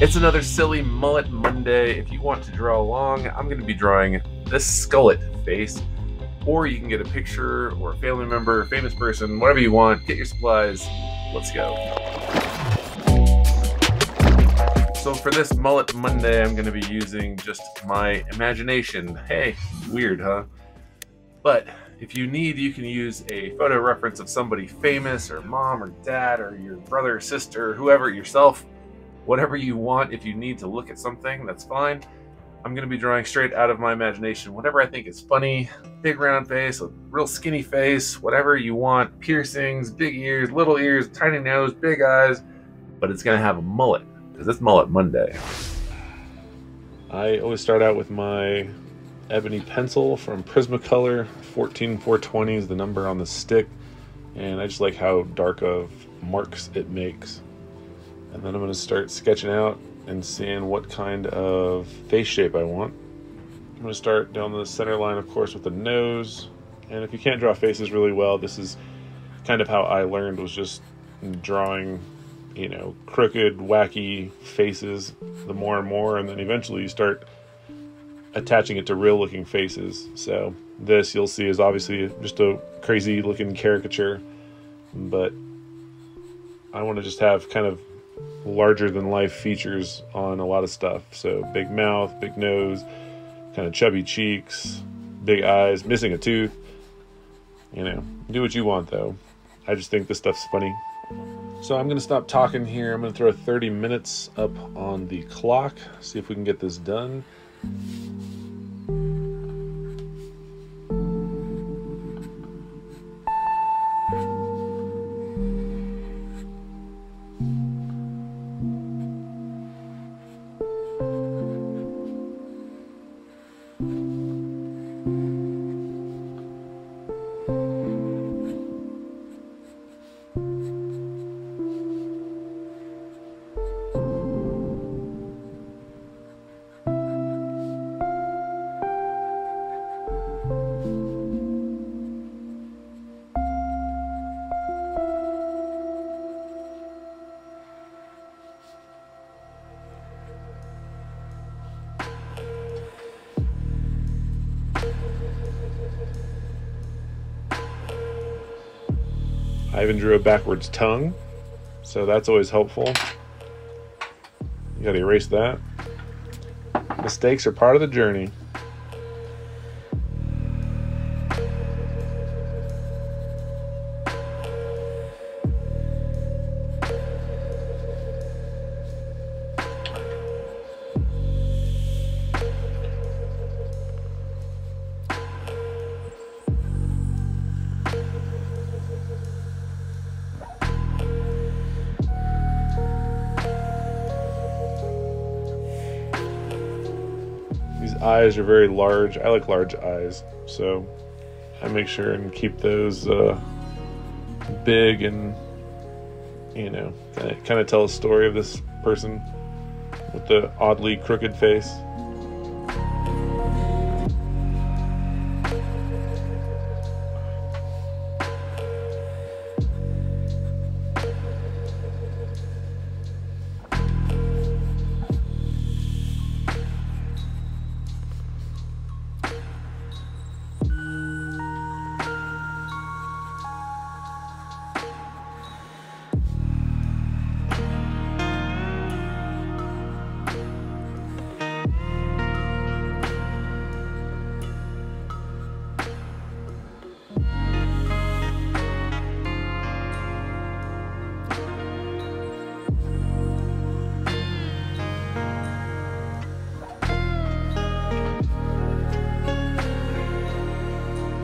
It's another silly mullet Monday. If you want to draw along, I'm going to be drawing this Skullet face, or you can get a picture or a family member, famous person, whatever you want. Get your supplies. Let's go. So for this mullet Monday, I'm going to be using just my imagination. Hey, weird, huh? But if you need, you can use a photo reference of somebody famous, or mom or dad, or your brother or sister, whoever, yourself, whatever you want. If you need to look at something, that's fine. I'm going to be drawing straight out of my imagination, whatever I think is funny. Big round face, a real skinny face, whatever you want. Piercings, big ears, tiny nose, big eyes, but it's going to have a mullet, because it's Mullet Monday. I always start out with my ebony pencil from Prismacolor. 14420 is the number on the stick, and I just like how dark of marks it makes. And then I'm going to start sketching out and seeing what kind of face shape I want. I'm going to start down the center line, of course, with the nose. And if you can't draw faces really well, this is kind of how I learned, was just drawing, you know, crooked, wacky faces the more and more, and then eventually you start attaching it to real looking faces. So this, you'll see, is obviously just a crazy looking caricature, but I want to just have kind of larger than life features on a lot of stuff. So big mouth, big nose, kind of chubby cheeks, big eyes, missing a tooth. You know, do what you want though. I just think this stuff's funny. So I'm going to stop talking here. I'm going to throw 30 minutes up on the clock, see if we can get this done. I even drew a backwards tongue, so that's always helpful. You gotta erase that. Mistakes are part of the journey. Eyes are very large. I like large eyes, so I make sure and keep those big, and you know, kind of tell a story of this person with the oddly crooked face.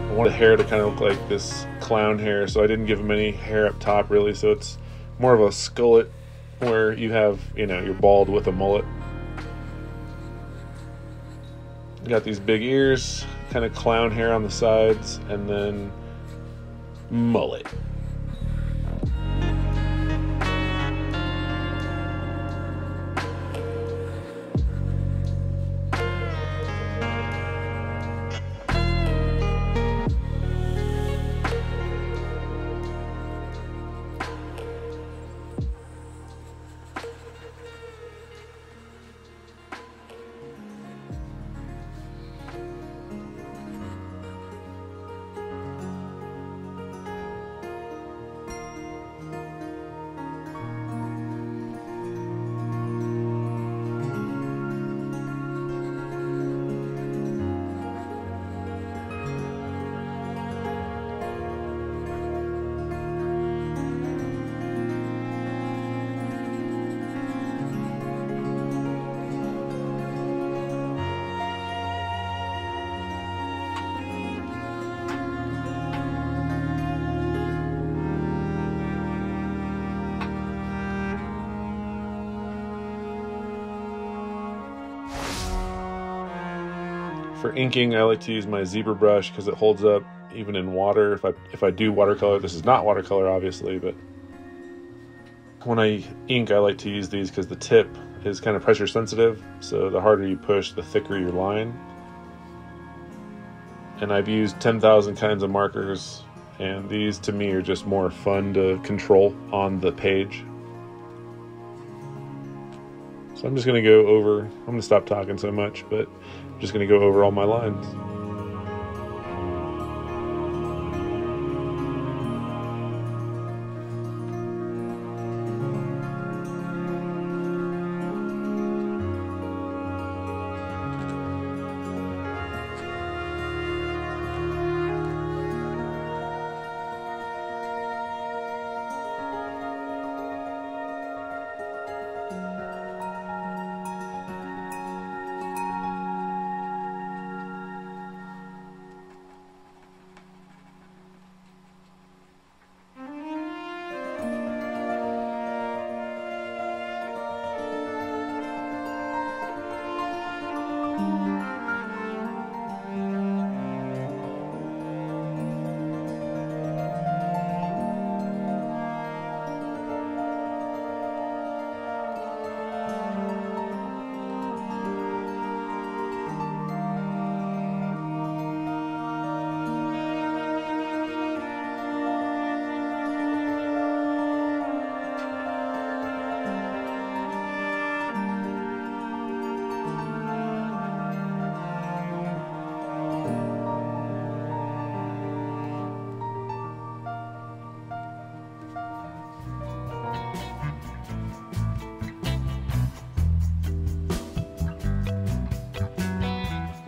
I wanted the hair to kind of look like this clown hair, so I didn't give him any hair up top really, so it's more of a skullet where you have, you know, you're bald with a mullet. Got these big ears, kind of clown hair on the sides, and then mullet. For inking, I like to use my zebra brush because it holds up even in water. If I do watercolor, this is not watercolor obviously, but when I ink, I like to use these because the tip is kind of pressure sensitive, so the harder you push, the thicker your line. And I've used 10,000 kinds of markers, and these to me are just more fun to control on the page. So I'm just going to go over, I'm going to stop talking so much, but I'm just going to go over all my lines.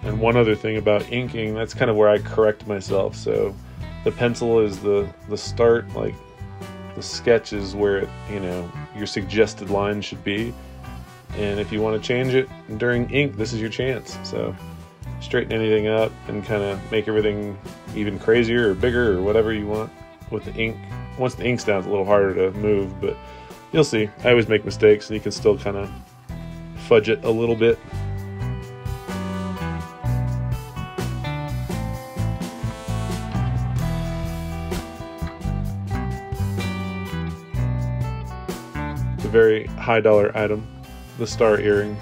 And one other thing about inking, that's kind of where I correct myself. So the pencil is the start, like the sketch is where it, your suggested line should be. And if you want to change it during ink, this is your chance. So straighten anything up and kind of make everything even crazier or bigger or whatever you want with the ink. Once the ink's down, it's a little harder to move, but you'll see. I always make mistakes, and you can still kind of fudge it a little bit. It's a very high dollar item, the star earring.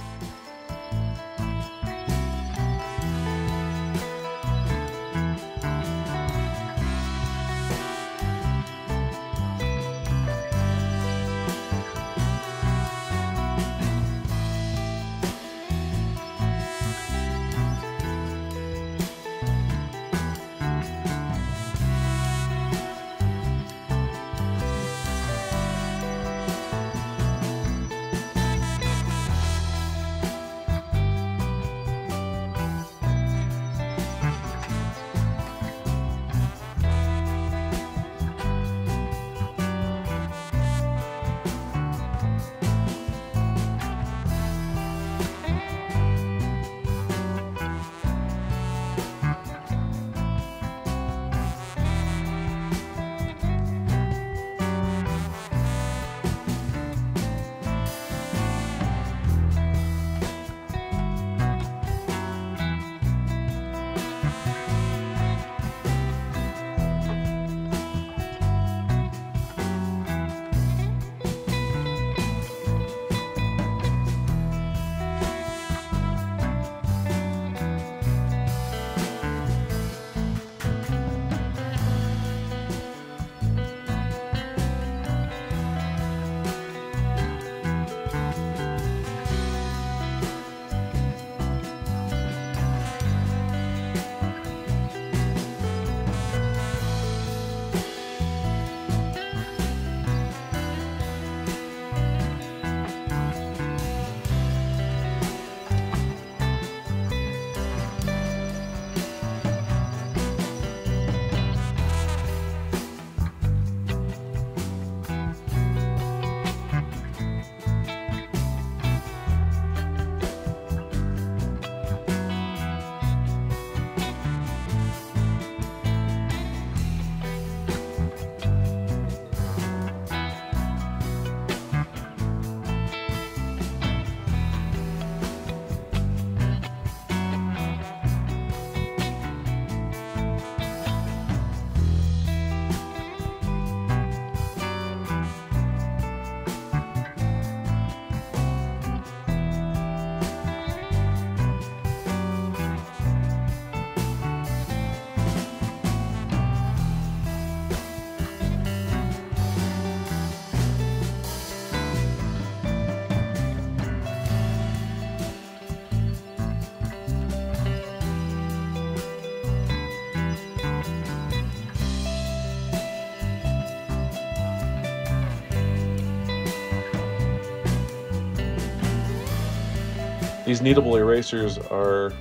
These kneadable erasers are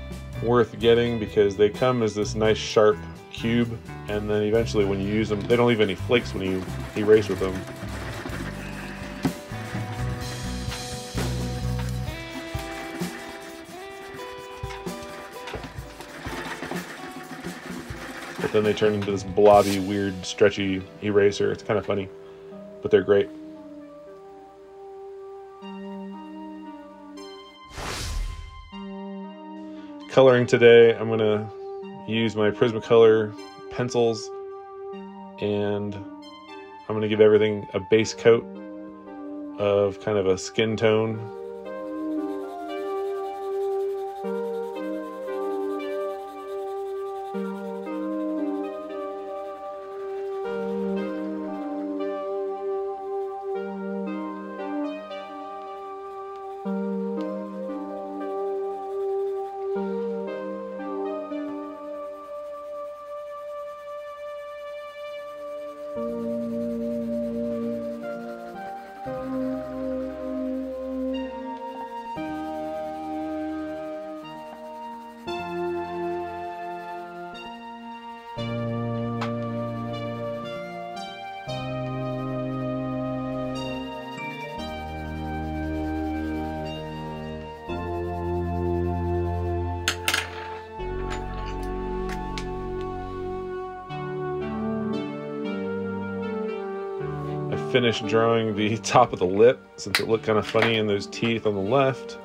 worth getting because they come as this nice sharp cube, and then eventually when you use them, they don't leave any flakes when you erase with them. But then they turn into this blobby, weird, stretchy eraser. It's kind of funny, but they're great. Coloring today, I'm gonna use my Prismacolor pencils, and I'm gonna give everything a base coat of kind of a skin tone. Finished drawing the top of the lip since it looked kind of funny in those teeth on the left.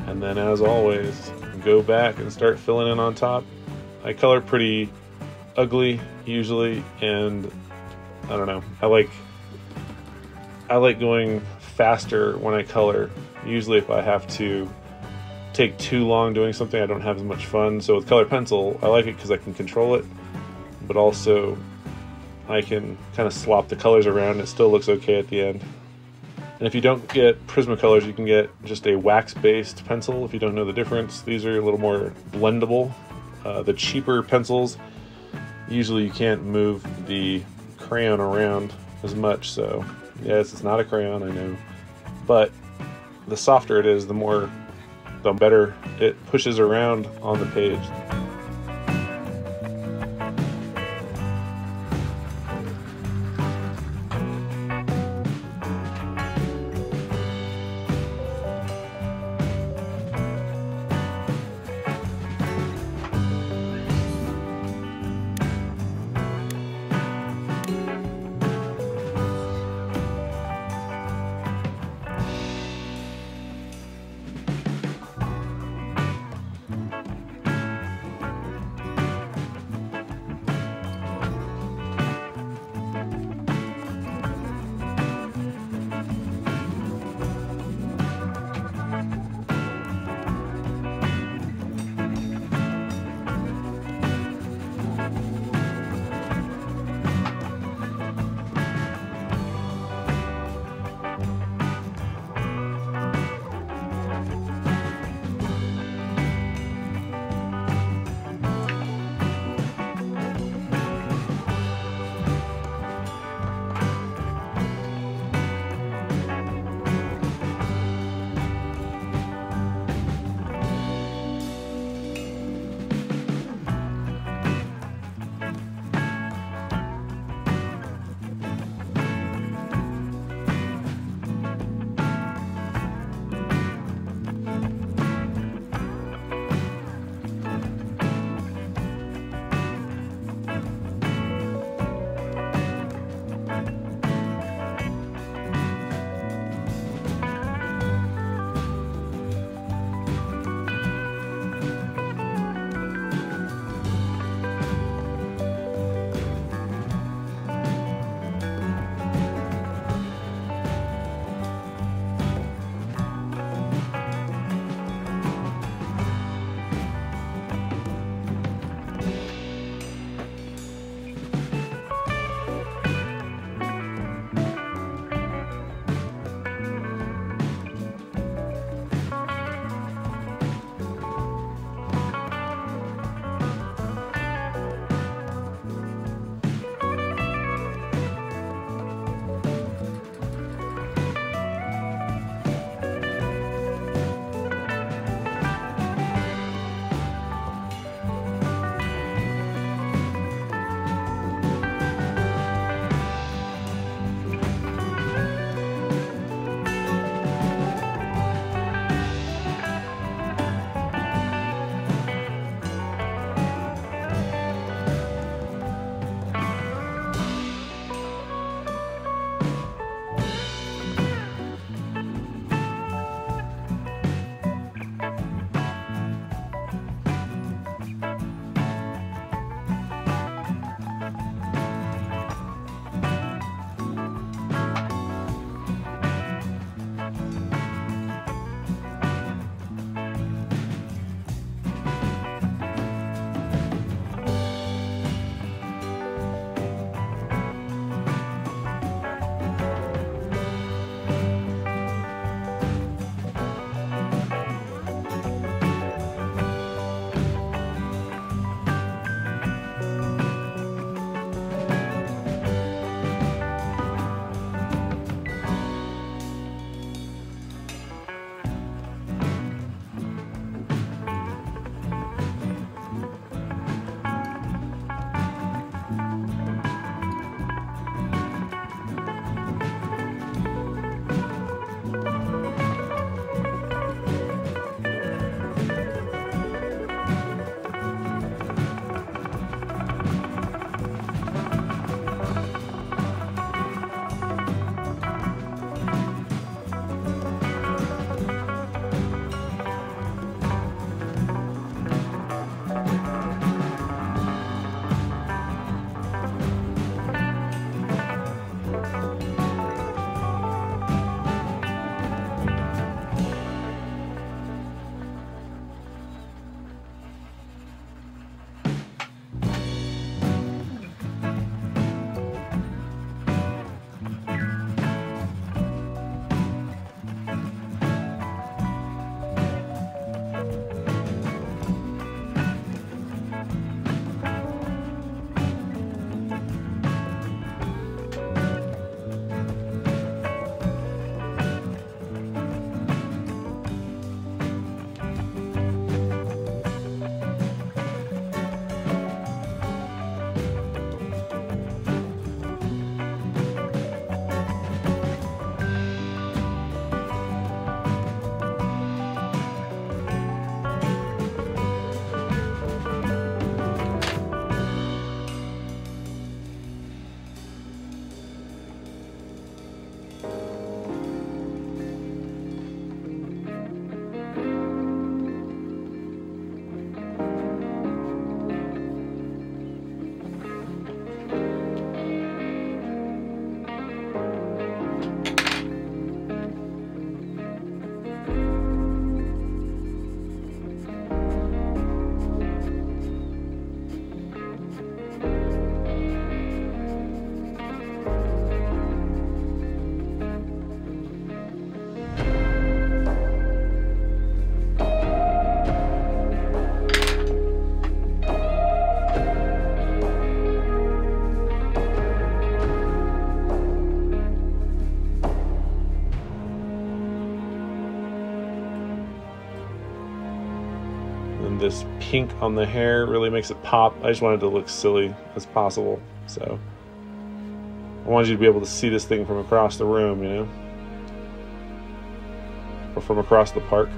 And then, as always, go back and start filling in on top. I color pretty ugly usually, and I don't know, I like going faster when I color. Usually if I have to take too long doing something, I don't have as much fun. So with color pencil, I like it because I can control it. but also I can kind of slop the colors around. It still looks okay at the end. And if you don't get Prismacolors, you can get just a wax-based pencil if you don't know the difference. These are a little more blendable. The cheaper pencils, usually you can't move the crayon around as much, so yes, it's not a crayon, I know. But the softer it is, the better it pushes around on the page. this pink on the hair really makes it pop. I just wanted it to look silly as possible, so I wanted you to be able to see this thing from across the room, you know, or from across the park.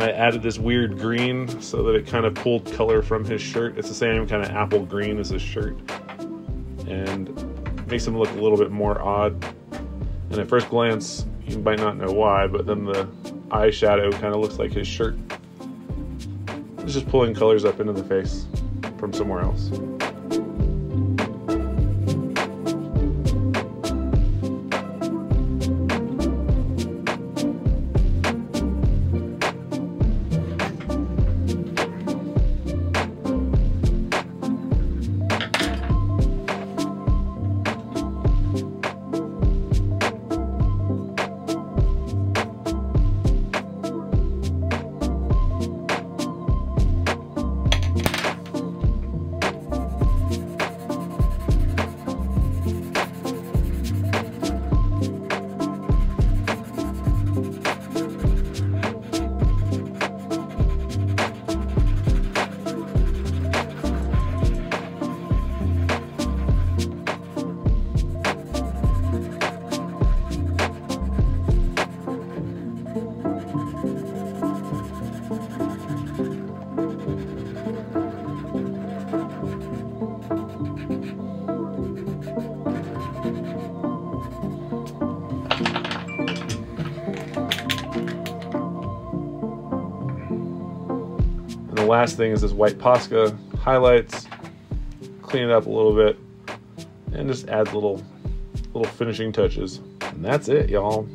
And I added this weird green so that it kind of pulled color from his shirt. It's the same kind of apple green as his shirt, and makes him look a little bit more odd. And at first glance, you might not know why, but then the eyeshadow kind of looks like his shirt. It's just pulling colors up into the face from somewhere else. The last thing is this white Posca highlights, clean it up a little bit, and just adds little finishing touches. And that's it, y'all.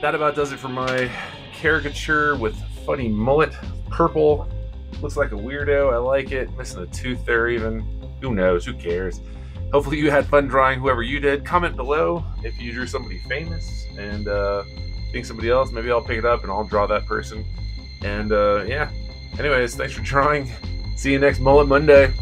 That about does it for my caricature with funny mullet. Purple, looks like a weirdo. I like it. Missing a tooth there even. Who knows? Who cares? Hopefully you had fun drawing whoever you did. Comment below if you drew somebody famous and think somebody else. Maybe I'll pick it up and I'll draw that person. And yeah. Anyways, thanks for drawing. See you next Mullet Monday.